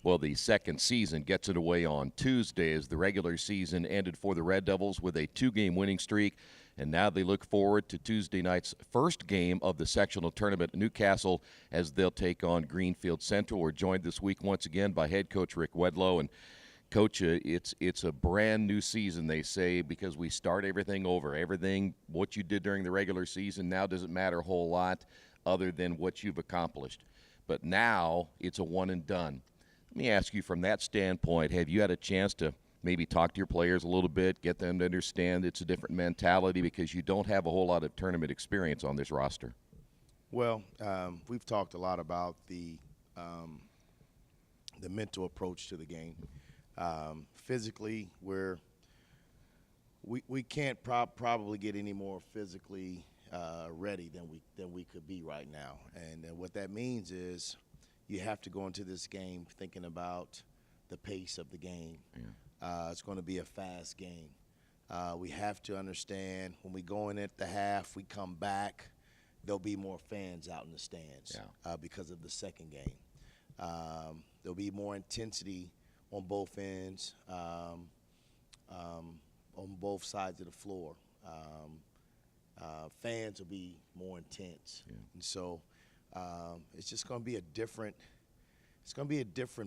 Well, the second season gets underway on Tuesday as the regular season ended for the Red Devils with a 2-game winning streak. And now they look forward to Tuesday night's first game of the sectional tournament at Newcastle as they'll take on Greenfield Central. We're joined this week once again by head coach Rick Wedlow. And, Coach, it's a brand new season, they say, because we start everything over. Everything, what you did during the regular season now doesn't matter a whole lot other than what you've accomplished. But now it's a one and done. Let me ask you from that standpoint, have you had a chance to maybe talk to your players a little bit, get them to understand it's a different mentality because you don't have a whole lot of tournament experience on this roster? Well, we've talked a lot about the mental approach to the game. Physically, we can't probably get any more physically ready than we could be right now. And what that means is you have to go into this game thinking about the pace of the game. Yeah. It's going to be a fast game. We have to understand when we go in at the half, we come back, there'll be more fans out in the stands. Yeah. Because of the second game. There'll be more intensity on both ends, on both sides of the floor. Fans will be more intense. Yeah. And so it's just going to be a different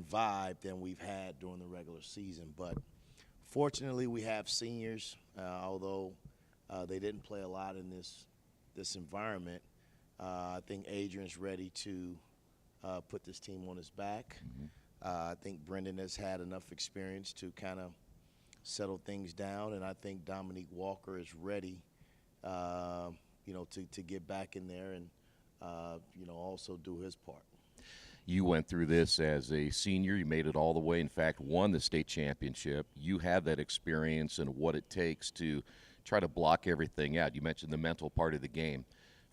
vibe than we've had during the regular season. But fortunately, we have seniors, although they didn't play a lot in this environment. I think Adrian's ready to put this team on his back. Mm-hmm. I think Brendan has had enough experience to kind of settle things down, and I think Dominique Walker is ready, to get back in there and, also do his part. You went through this as a senior. You made it all the way, in fact, won the state championship. You have that experience and what it takes to try to block everything out. You mentioned the mental part of the game.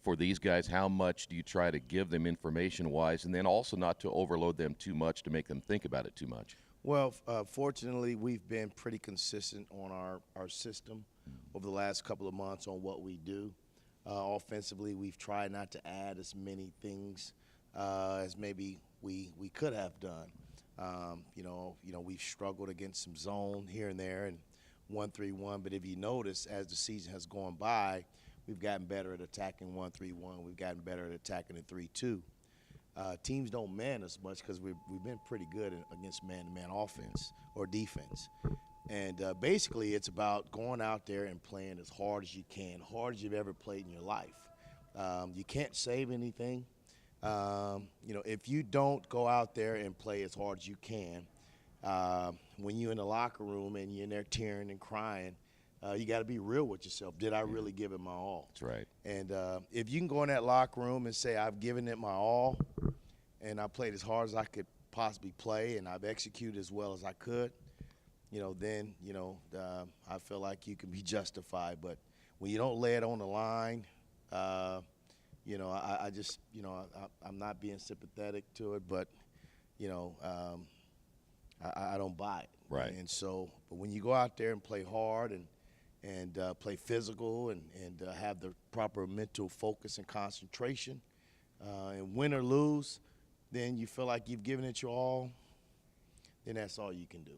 For these guys, how much do you try to give them information-wise and then also not to overload them too much to make them think about it too much? Well, fortunately, we've been pretty consistent on our system over the last couple of months on what we do. Offensively, we've tried not to add as many things as maybe we could have done. We've struggled against some zone here and there and 1-3-1. But if you notice, as the season has gone by, we've gotten better at attacking 1-3-1. We've gotten better at attacking the 3-2. Teams don't man as much because we've been pretty good against man-to-man offense or defense. And basically it's about going out there and playing as hard as you can, hard as you've ever played in your life. You can't save anything. If you don't go out there and play as hard as you can, when you're in the locker room and you're in there tearing and crying, you got to be real with yourself. Did I really give it my all? That's right. And if you can go in that locker room and say, I've given it my all, and I played as hard as I could possibly play, and I've executed as well as I could, then I feel like you can be justified. But when you don't lay it on the line, I'm not being sympathetic to it, but I don't buy it. Right. And so, but when you go out there and play hard and play physical and have the proper mental focus and concentration, and win or lose, then you feel like you've given it your all, then that's all you can do.